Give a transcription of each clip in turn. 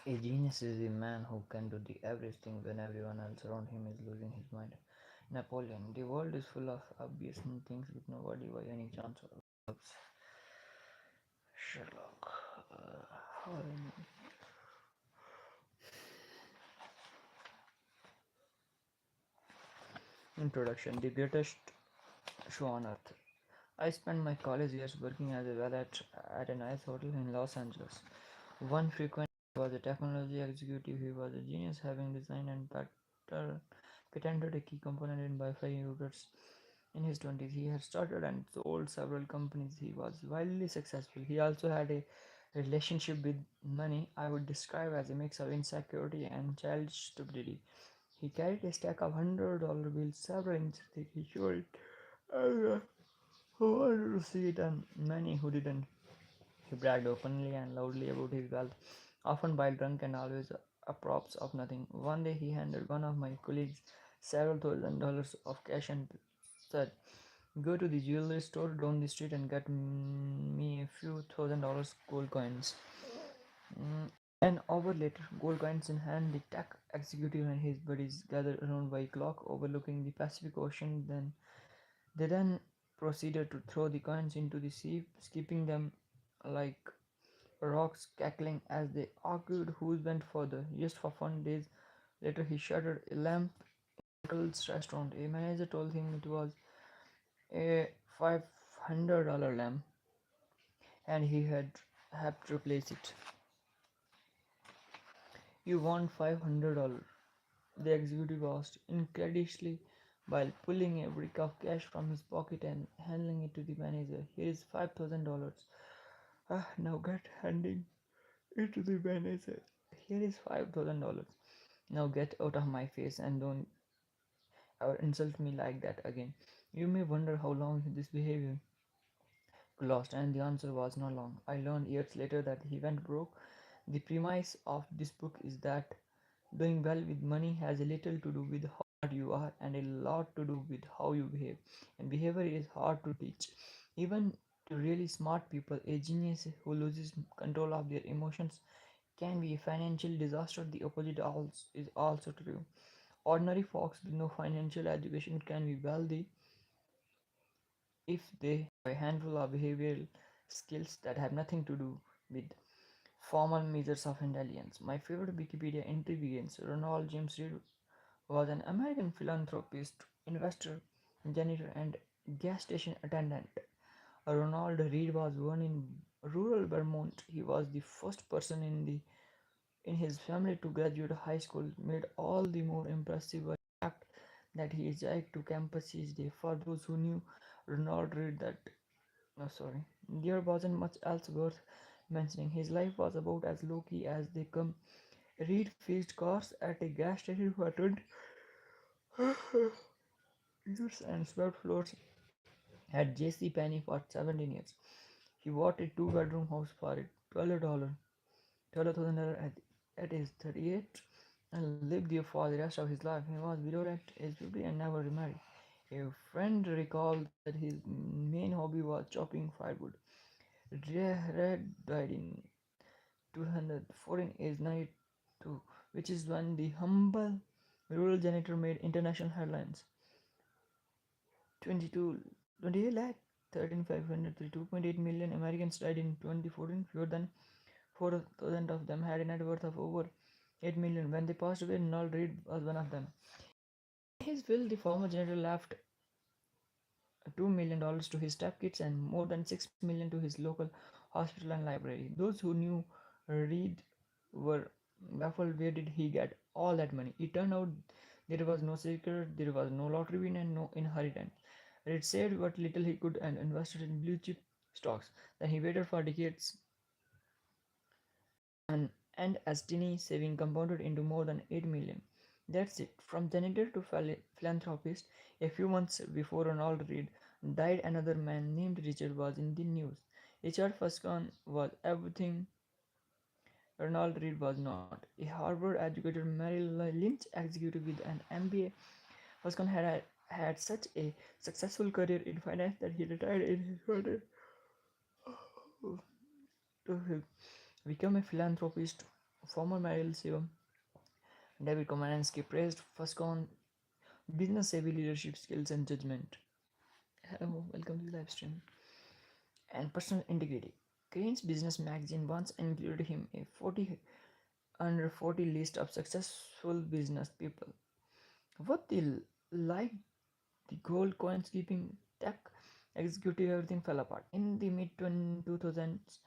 A genius is a man who can do the average thing when everyone else around him is losing his mind. Napoleon. The world is full of obvious things with nobody by any chance loves. Sherlock. Holmes. Introduction. The greatest show on earth. I spent my college years working as a valet at a nice hotel in Los Angeles. One frequent was a technology executive. He was a genius, having designed and patented a key component in Wi-Fi routers. In his 20s, he had started and sold several companies. He was wildly successful. He also had a relationship with money I would describe as a mix of insecurity and childish stupidity. He carried a stack of $100 bills several inches thick. He showed it everyone who wanted to see it and many who didn't. He bragged openly and loudly about his wealth, often while drunk and always a props of nothing. One day he handed one of my colleagues several $1,000 of cash and said, "Go to the jewelry store down the street and get me a few $1,000 gold coins." Mm, An hour later, gold coins in hand, the tech executive and his buddies gathered around by a clock overlooking the Pacific Ocean. They then proceeded to throw the coins into the sea, skipping them like rocks, cackling as they argued who went further. Just for fun, days later he shuttered a lamp in Uncle's restaurant. A manager told him it was a $500 lamp and he had to replace it. "You want $500?" the executive asked, incredulously, while pulling a brick of cash from his pocket and handing it to the manager. "Here is $5,000. Ah, now get handing it to the manager. Here is $5,000. Now get out of my face and don't ever insult me like that again." You may wonder how long this behavior lost, and the answer was not long. I learned years later that he went broke. The premise of this book is that doing well with money has a little to do with how smart you are and a lot to do with how you behave. And behavior is hard to teach. Even to really smart people, a genius who loses control of their emotions can be a financial disaster. The opposite is also true. Ordinary folks with no financial education can be wealthy if they have a handful of behavioral skills that have nothing to do with formal measures of intelligence. My favorite Wikipedia entry begins: Ronald James Reed was an American philanthropist, investor, janitor, and gas station attendant. Ronald Reed was born in rural Vermont. He was the first person in his family to graduate high school, made all the more impressive by the fact that he hiked to campus each day. For those who knew Ronald Reed, no, sorry, there wasn't much else worth mentioning. His life was about as low key as they come. Reed fixed cars at a gas station for 20 years and swept floors at J.C. Penney for 17 years. He bought a two-bedroom house for $12, $12,000 at age 38 and lived there for the rest of his life. He was widowed at age 50 and never remarried. A friend recalled that his main hobby was chopping firewood. Red died in 214 age 92, which is when the humble rural janitor made international headlines. 22, 28 lakh 13,532.8 million Americans died in 2014. Fewer than 4,000 of them had a net worth of over 8 million. When they passed away, Noel Reed was one of them. In his will, the former janitor left $2 million to his stepkids and more than 6 million to his local hospital and library. Those who knew Reed were baffled. Where did he get all that money? It turned out there was no secret, there was no lottery win, and no inheritance. Reed saved what little he could and invested in blue chip stocks. Then he waited for decades, and, and as tiny saving compounded into more than 8 million. That's it. From janitor to philanthropist, a few months before Ronald Reed died, another man named Richard was in the news. Richard Fuscon was everything Ronald Reed was not. A Harvard-educated Merrill Lynch executive with an MBA, Fuscon had such a successful career in finance that he retired in his 20s to become a philanthropist Former Mariel CEO David Komaransky praised Foscon business savvy leadership skills and judgment. Hello, welcome to the live stream. And personal integrity. Crane's business magazine once included him a 40 under 40 list of successful business people. What they like the gold coins keeping tech executive, everything fell apart. In the mid 2000s,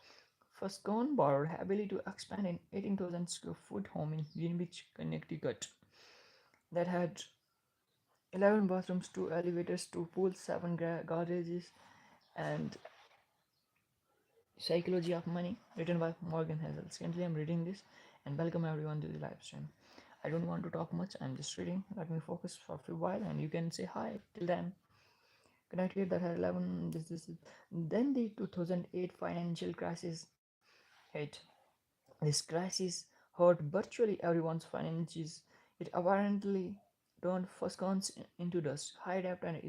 Foscon borrowed heavily to expand an 18,000 square foot home in Greenwich, Connecticut that had 11 bathrooms, 2 elevators, 2 pools, 7 garages, and Psychology of Money, written by Morgan Housel. Currently, I'm reading this, and welcome everyone to the live stream. I don't want to talk much, I'm just reading. Let me focus for a few while, and you can say hi till then. Connecticut that had 11 businesses. Then the 2008 financial crisis hit. This crisis hurt virtually everyone's finances. It apparently turned Foscons into dust. High debt and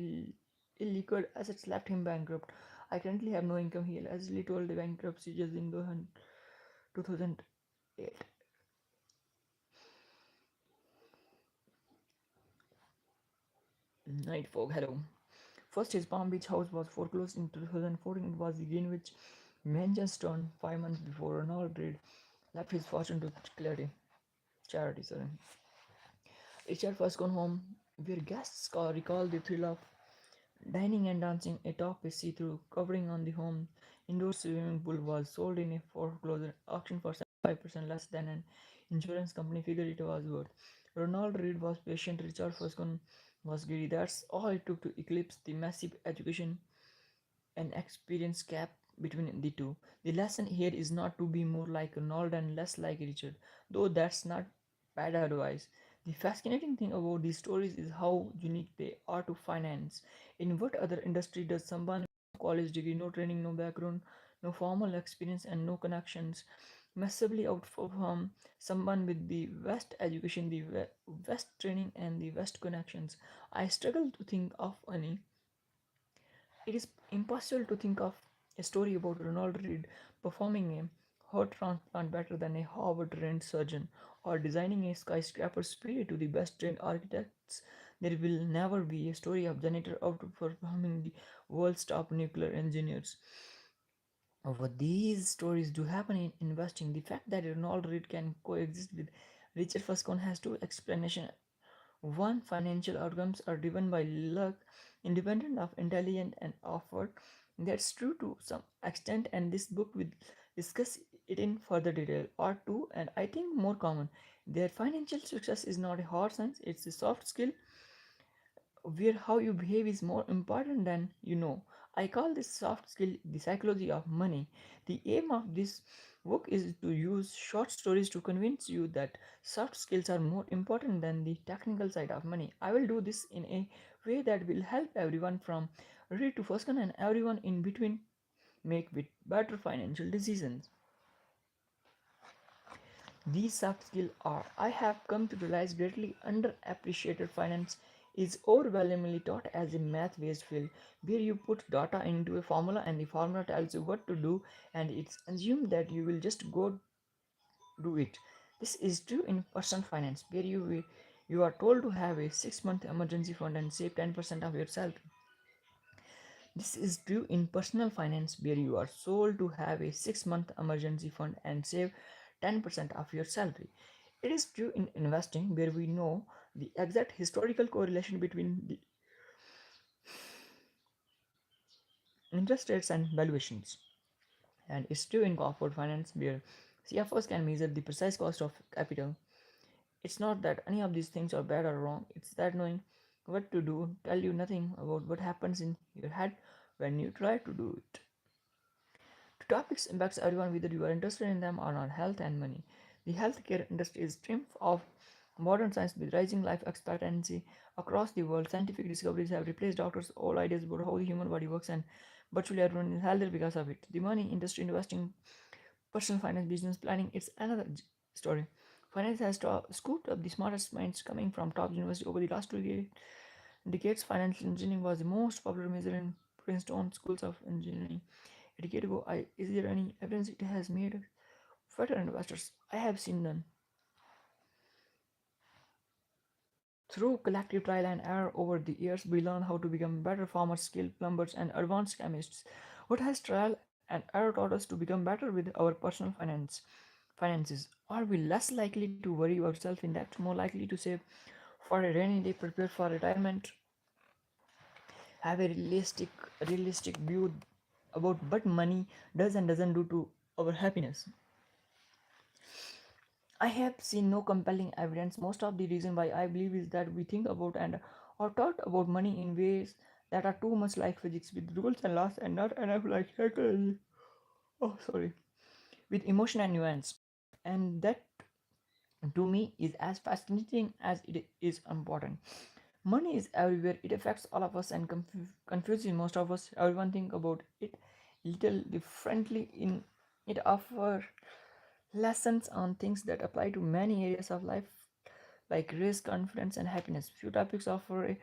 illiquid assets left him bankrupt. I currently have no income, he allegedly told the bankruptcy judge in 2008. Night fog, hello. First, his Palm Beach house was foreclosed in 2014. It was the Greenwich Mansions turned 5 months before Ronald Reid left his fortune to charity. Sorry. Richard first gone home, where guests recall the thrill of dining and dancing. A top with see-through covering on the home indoor swimming pool was sold in a foreclosure auction for 75% less than an insurance company figured it was worth. Ronald Reid was patient. Richard Foscon was greedy. That's all it took to eclipse the massive education and experience gap between the two. The lesson here is not to be more like Ronald and less like Richard, though that's not bad advice. The fascinating thing about these stories is how unique they are to finance. In what other industry does someone with no college degree, no training, no background, no formal experience, and no connections massively outperform someone with the best education, the best training, and the best connections? I struggle to think of any. It is impossible to think of a story about Ronald Reid performing a heart transplant better than a Harvard trained surgeon or designing a skyscraper superior to the best trained architects. There will never be a story of janitor outperforming the world's top nuclear engineers. What these stories do happen in investing, the fact that Ronald Reid can coexist with Richard Foscon has two explanations. One, financial outcomes are driven by luck, independent of intelligence and effort. That's true to some extent, and this book will discuss it in further detail. Or two, and I think more common, their financial success is not a hard science, it's a soft skill where how you behave is more important than you know. I call this soft skill the psychology of money. The aim of this book is to use short stories to convince you that soft skills are more important than the technical side of money. I will do this in a way that will help everyone from read to first and everyone in between make better financial decisions. These soft skills are, I have come to realize, greatly underappreciated. Finance is overwhelmingly taught as a math-based field where you put data into a formula and the formula tells you what to do and it's assumed that you will just go do it. This is true in personal finance where you are told to have a 6-month emergency fund and save 10% of your salary. This is true in personal finance where you are sold to have a 6-month emergency fund and save 10% of your salary. It is true in investing where we know the exact historical correlation between the interest rates and valuations. And it's true in corporate finance where CFOs can measure the precise cost of capital. It's not that any of these things are bad or wrong, it's that knowing what to do tell you nothing about what happens in your head when you try to do it. The topics impacts everyone whether you are interested in them or not. Health and money. The healthcare industry is triumph of modern science with rising life expectancy across the world. Scientific discoveries have replaced doctors' old ideas about how the human body works, and virtually everyone is healthier because of it. The money industry, investing, personal finance, business planning, it's another story. Finance has scooped up the smartest minds coming from top universities over the last 2 decades. Financial engineering was the most popular major in Princeton schools of engineering a decade ago. Is there any evidence it has made Better investors I have seen them through collective trial and error over the years. We learn how to become better farmers, skilled plumbers, and advanced chemists. What has trial and error taught us to become better with our personal finances? Are we less likely to worry ourselves in debt, more likely to save for a rainy day, prepare for retirement, have a realistic view about what money does and doesn't do to our happiness? I have seen no compelling evidence. Most of the reason why I believe is that we think about and or talk about money in ways that are too much like physics, with rules and laws, and not enough like psychology. Oh, sorry, with emotion and nuance. And that to me is as fascinating as it is important. Money is everywhere. It affects all of us and confuses most of us. Everyone think about it little differently. In it offers lessons on things that apply to many areas of life, like risk, confidence, and happiness. Few topics offer a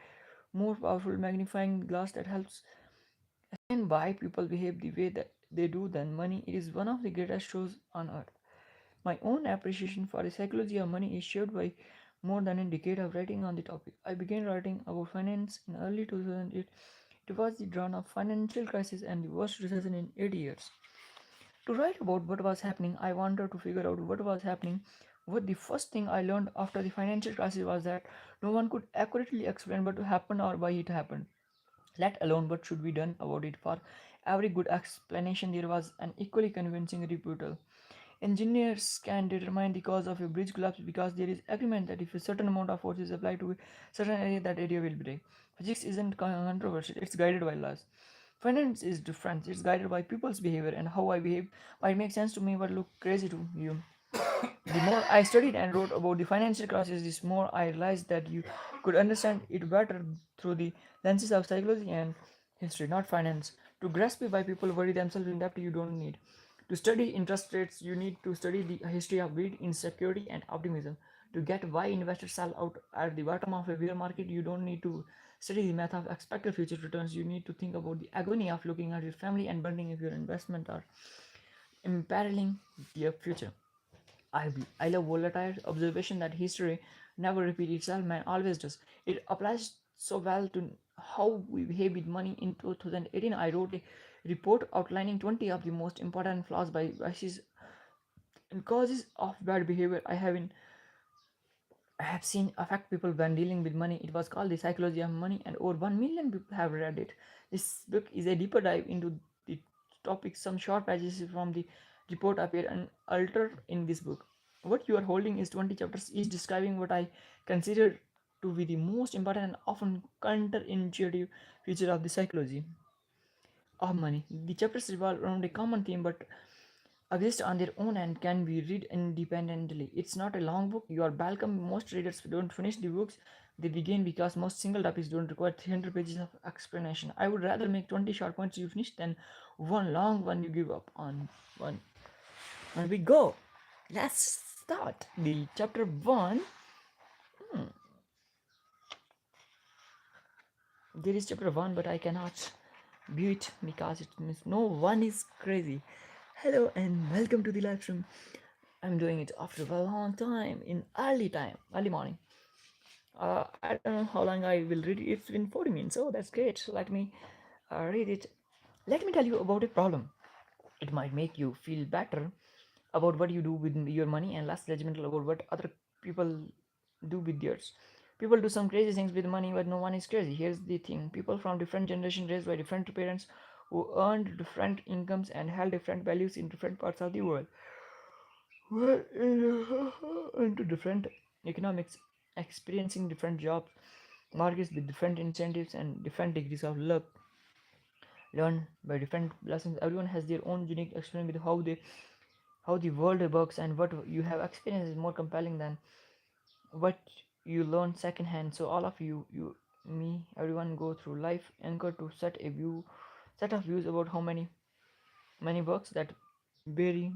more powerful magnifying glass that helps explain why people behave the way that they do than money. It is one of the greatest shows on earth. My own appreciation for the psychology of money is shaped by more than a decade of writing on the topic. I began writing about finance in early 2008. It was the dawn of financial crisis and the worst recession in 80 years. To write about what was happening, I wanted to figure out what was happening. What the first thing I learned after the financial crisis was that no one could accurately explain what happened or why it happened, let alone what should be done about it. For every good explanation, there was an equally convincing rebuttal. Engineers can determine the cause of a bridge collapse because there is agreement that if a certain amount of force is applied to a certain area, that area will break. Physics isn't controversial, it's guided by laws. Finance is different, it's guided by people's behavior, and how I behave might make sense to me but look crazy to you. The more I studied and wrote about the financial crisis, the more I realized that you could understand it better through the lenses of psychology and history, not finance. To grasp why people worry themselves in debt, you don't need to study interest rates, you need to study the history of greed, insecurity, and optimism. To get why investors sell out at the bottom of a bear market, you don't need to study the math of expected future returns. You need to think about the agony of looking at your family and burning if your investment are imperiling their future. I love volatile observation that history never repeats itself, man, always does. It applies so well to how we behave with money. In 2018, I wrote a report outlining 20 of the most important flaws, biases, and causes of bad behavior I have seen affect people when dealing with money. It was called The Psychology of Money, and over 1 million people have read it. This book is a deeper dive into the topic. Some short passages from the report appear unaltered in this book. What you are holding is 20 chapters, each describing what I consider to be the most important and often counterintuitive feature of the psychology of money. The chapters revolve around a common theme but exist on their own and can be read independently. It's not a long book. You are welcome. Most readers don't finish the books they begin because most single topics don't require 300 pages of explanation. I would rather make 20 short points you finish than one long one you give up on. One. And we go. Let's start the chapter 1. There is chapter 1, but I cannot view it because it means no one is crazy. Hello and welcome to the live stream. I'm doing it after a long time in early morning. I don't know how long I will read it. It's been 40 minutes. Oh, that's great. Let me read it. Let me tell you about a problem. It might make you feel better about what you do with your money and less judgmental about what other people do with theirs. People do some crazy things with money, but no one is crazy. Here's the thing: people from different generations raised by different parents who earned different incomes and held different values in different parts of the world were into different economics, experiencing different jobs, markets with different incentives and different degrees of luck, learned by different lessons. Everyone has their own unique experience with how the world works, and what you have experienced is more compelling than what you learn secondhand. So all of me, everyone go through life anchored to set of views about how many works that vary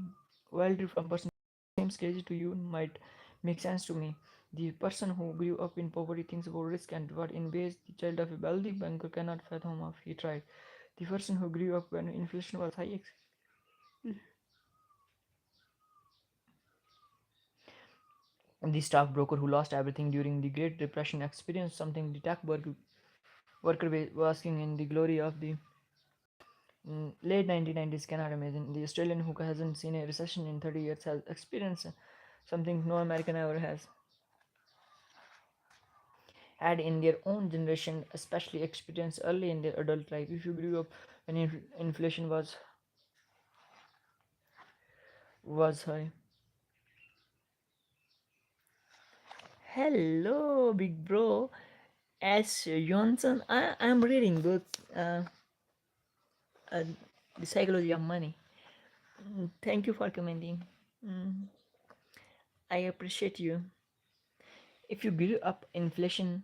wildly from person. Seems crazy to you might make sense to me. The person who grew up in poverty thinks about risk and reward in ways the child of a wealthy banker cannot fathom if he tried. The person who grew up when inflation was high The stockbroker who lost everything during the Great Depression experienced something the worker basking in the glory of the late 1990s cannot imagine. The Australian who hasn't seen a recession in 30 years has experienced something no American ever has had in their own generation, especially experienced early in their adult life. If you grew up when inflation was high. Hello, big bro. As Johnson, I'm reading book, uh, uh, The Psychology of Money. Thank you for commenting. Mm, I appreciate you. If you grew up inflation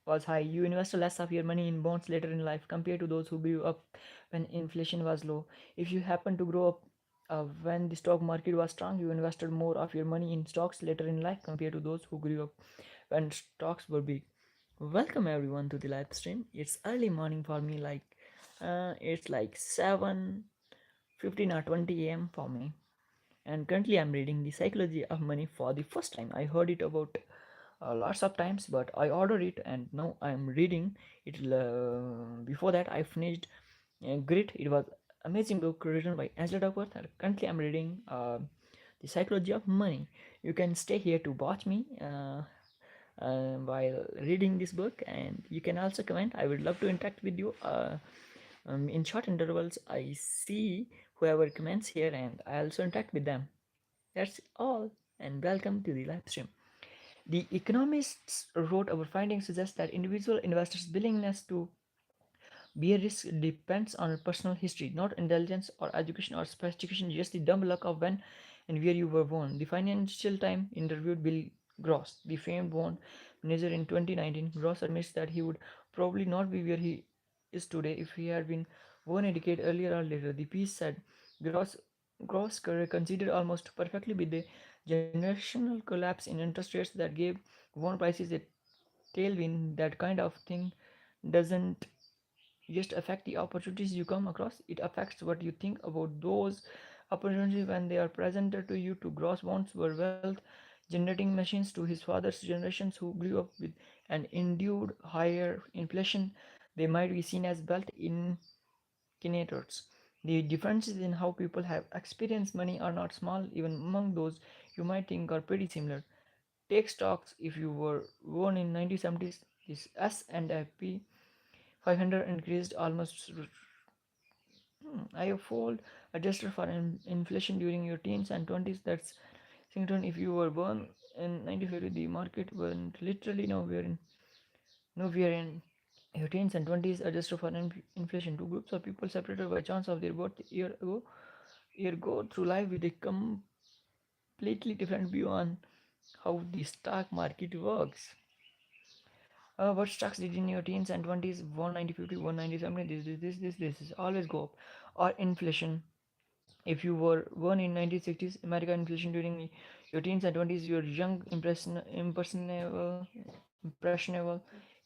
was high, you invested less of your money in bonds later in life compared to those who grew up when inflation was low. If you happen to grow up when the stock market was strong, you invested more of your money in stocks later in life compared to those who grew up when stocks were big. Welcome everyone to the live stream. It's early morning for me, it's like 7:15 or 20 a.m. for me, and currently I'm reading The Psychology of Money for the first time. I heard it about lots of times, but I ordered it and now I'm reading it. Before that, I finished Grit. It was amazing book written by Angela Duckworth. And currently, I'm reading The Psychology of Money. You can stay here to watch me while reading this book, and you can also comment. I would love to interact with you. In short intervals, I see whoever comments here, and I also interact with them. That's all, and welcome to the live stream. The economists wrote our findings suggest that individual investors' willingness to bear risk depends on personal history, not intelligence or education or sophistication, just the dumb luck of when and where you were born. The Financial Times interviewed Bill Gross, the famed bond manager in 2019. Gross admits that he would probably not be where he is today if he had been born a decade earlier or later. The piece said Gross Gross career considered almost perfectly with the generational collapse in interest rates that gave bond prices a tailwind. That kind of thing doesn't just affect the opportunities you come across, it affects what you think about those opportunities when they are presented to you. To Gross bonds were wealth generating machines to his father's generations who grew up with and endured higher inflation. They might be seen as wealth indicators. The differences in how people have experienced money are not small. Even among those you might think are pretty similar. Take stocks. If you were born in 1970s, this S&P 500 increased almost I have fold adjusted for inflation during your teens and 20s. That's Singleton. If you were born in 1950, the market went literally nowhere in your teens and 20s adjusted for inflation. Two groups of people separated by chance of their birth year go through life with a completely different view on how the stock market works. What stocks did in your teens and 20s? 190, 50, 190, something. This is always go up. Or inflation. If you were born in 1960s, American inflation during your teens and 20s, you're young, impressionable.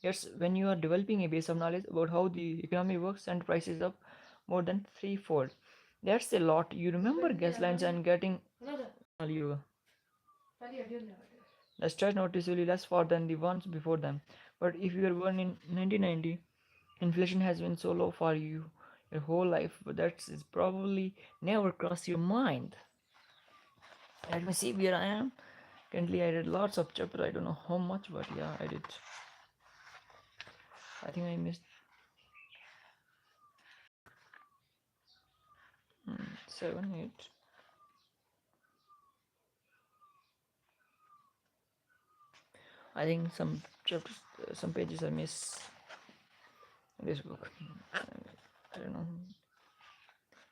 Yes, when you are developing a base of knowledge about how the economy works and prices up more than threefold. That's a lot. You remember gas lines and getting you. The stretch noticeably less far than the ones before them. But if you were born in 1990, inflation has been so low for you your whole life, but that's probably never crossed your mind. Let me see where I am. Currently, I read lots of chapters. I don't know how much, but yeah, I did. I think I missed 7, 8. I think some chapters, some pages I miss in this book. I don't know,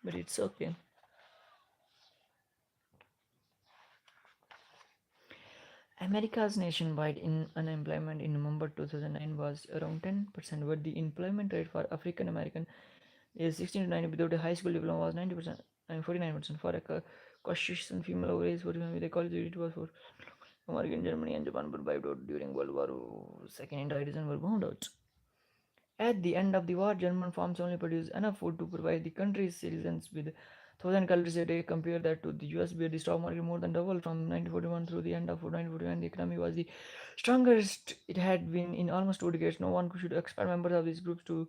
but it's okay. America's nationwide unemployment in November 2009 was around 10%, but the employment rate for African American is 16 to 19 without a high school diploma was 90% and 49%. For a Caucasian female over age 45 with a college degree, it was for American, Germany, and Japan were wiped out during World War II. Entire region were bombed out. At the end of the war, German farms only produced enough food to provide the country's citizens with 1,000 calories a day. Compare that to the US, where the stock market more than doubled from 1941 through the end of 1941. The economy was the strongest it had been in almost 2 decades. No one should expect members of these groups to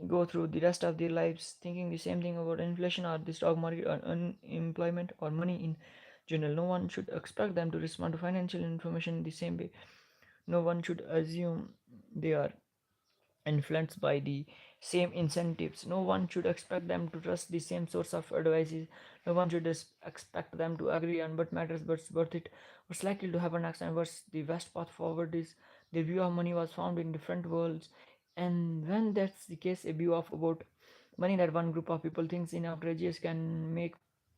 go through the rest of their lives thinking the same thing about inflation or the stock market or unemployment or money in general. No one should expect them to respond to financial information the same way. No one should assume they are influenced by the same incentives. No one should expect them to trust the same source of advices. No one should expect them to agree on what matters, what's worth it, what's likely to happen next, and what's the best path forward is. The view of money was found in different worlds, and when that's the case, a view of about money that one group of people thinks in outrageous can make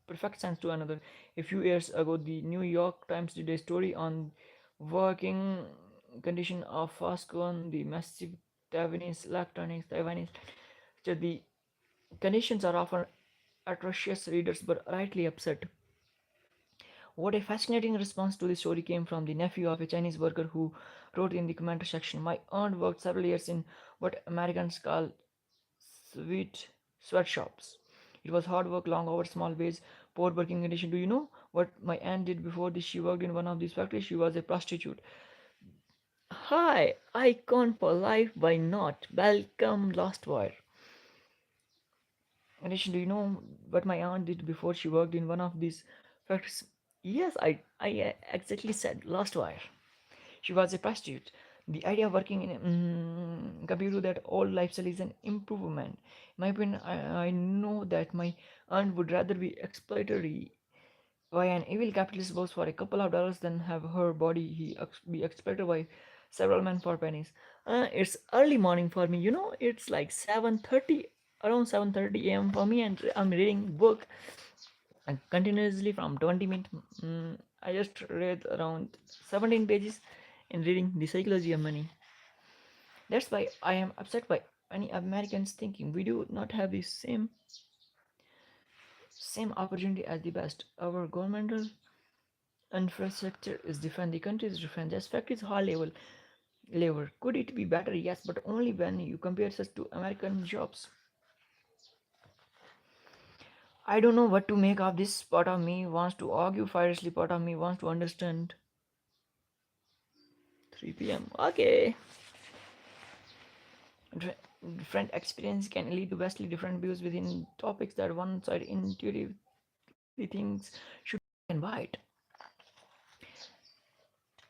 perfect sense to another. A few years ago, the New York Times did a story on working condition of fast corn, the massive Taiwanese. So the conditions are often atrocious. Readers were rightly upset. What a fascinating response to the story came from the nephew of a Chinese worker who wrote in the commenter section, "My aunt worked several years in what Americans call sweet sweatshops. It was hard work, long hours, small wage, poor working condition. Do you know what my aunt did before this? She worked in one of these factories. She was a prostitute." Hi, icon for life. Why not? Welcome, Lost Wire. Anish, do you know what my aunt did before she worked in one of these factories? Yes, I exactly said Lost Wire. She was a prostitute. The idea of working in a computer that all lifestyle is an improvement. In my opinion, I know that my aunt would rather be exploitatory by an evil capitalist boss for a couple of dollars than have her body be exploited by several men for pennies. It's early morning for me. It's like 7:30, around 7:30 a.m. for me, and I'm reading book and continuously from 20 minutes. I just read around 17 pages in reading The Psychology of Money. That's why I am upset by many Americans thinking we do not have the same opportunity as the best. Our governmental infrastructure is different, the country is different, the aspect is high level. Could it be better? Yes, but only when you compare us to American jobs. I don't know what to make of this. Part of me wants to argue fiercely, part of me wants to understand. 3 p.m. Okay. Different experience can lead to vastly different views within topics that one side intuitively thinks should be black and white.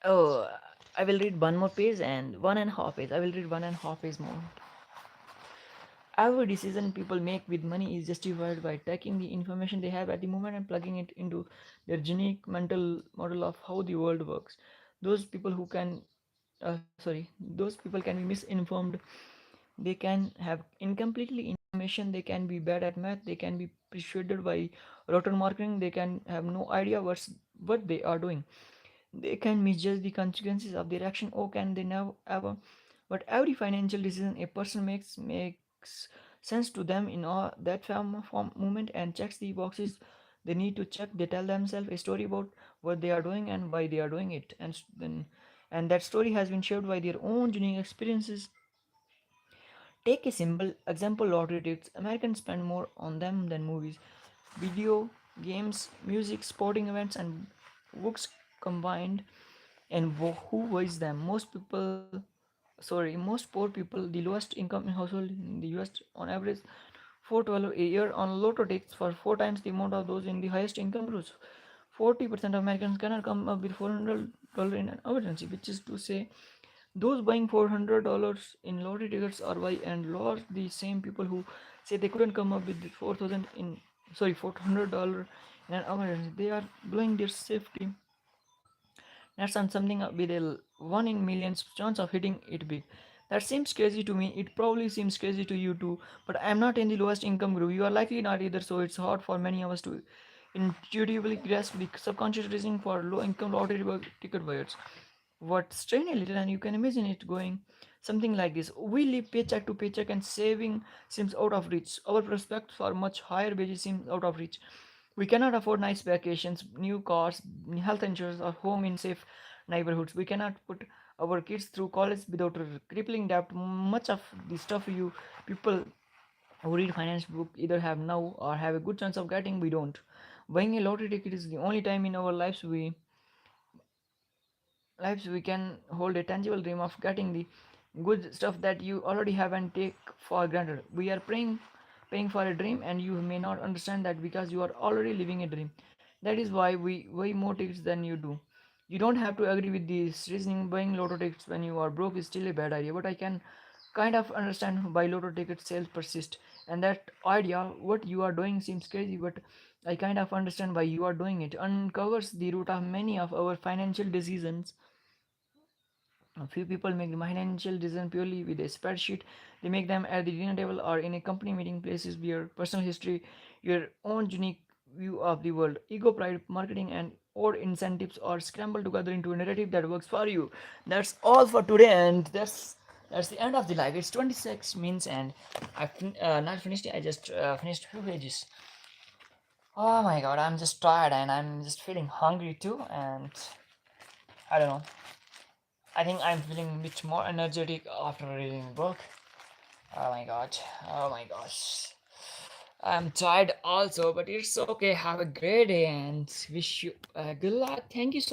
Oh, I will read one more page and 1.5 page. I will read 1.5 page more. Every decision people make with money is justified by taking the information they have at the moment and plugging it into their unique mental model of how the world works. Those people who can, those people can be misinformed. They can have incompletely information. They can be bad at math. They can be persuaded by rotten marketing. They can have no idea what they are doing. They can misjudge the consequences of their action. Or can they never ever? But every financial decision a person makes sense to them in all that form moment and checks the boxes they need to check. They tell themselves a story about what they are doing and why they are doing it, and that story has been shaped by their own unique experiences. Take a simple example: lottery tickets. Americans spend more on them than movies, video games, music, sporting events, and books combined. And who buys them? Most poor people, the lowest income in household in the US on average $4 a year on lotto tickets for 4 times the amount of those in the highest income groups. 40% of Americans cannot come up with $400 in an emergency, which is to say those buying $400 in lottery tickets are by and large the same people who say they couldn't come up with 4,000 in $400 in an emergency. They are blowing their safety nets on something with a one in millions chance of hitting it big. That seems crazy to me. It probably seems crazy to you too. But I am not in the lowest income group. You are likely not either. So it's hard for many of us to intuitively grasp the subconscious reasoning for low income lottery ticket buyers. What strain a little, and you can imagine it going something like this: we live paycheck to paycheck, and saving seems out of reach. Our prospects for much higher wages seems out of reach. We cannot afford nice vacations, new cars, health insurance, or home in safe neighborhoods. We cannot put our kids through college without crippling debt. Much of the stuff you people who read finance book either have now or have a good chance of getting. We don't. Buying a lottery ticket is the only time in our lives we can hold a tangible dream of getting the good stuff that you already have and take for granted. We are paying for a dream, and you may not understand that because you are already living a dream. That is why we buy more tickets than you do. You don't have to agree with this reasoning. Buying lotto tickets when you are broke is still a bad idea, but I can kind of understand why lotto ticket sales persist. And that idea, what you are doing, seems crazy, but I kind of understand why you are doing it. Uncovers the root of many of our financial decisions. A few people make the financial decision purely with a spreadsheet. They make them at the dinner table or in a company meeting. Places where personal history, your own unique view of the world, ego, pride, marketing, and or incentives are scrambled together into a narrative that works for you. That's all for today, and that's the end of the live. It's 26 minutes, and not finished. I just finished few pages. Oh my god, I'm just tired and I'm just feeling hungry too, and I don't know. I think I'm feeling a bit more energetic after reading the book. Oh my god. Oh my gosh. I'm tired also, but it's okay. Have a great day and wish you good luck. Thank you so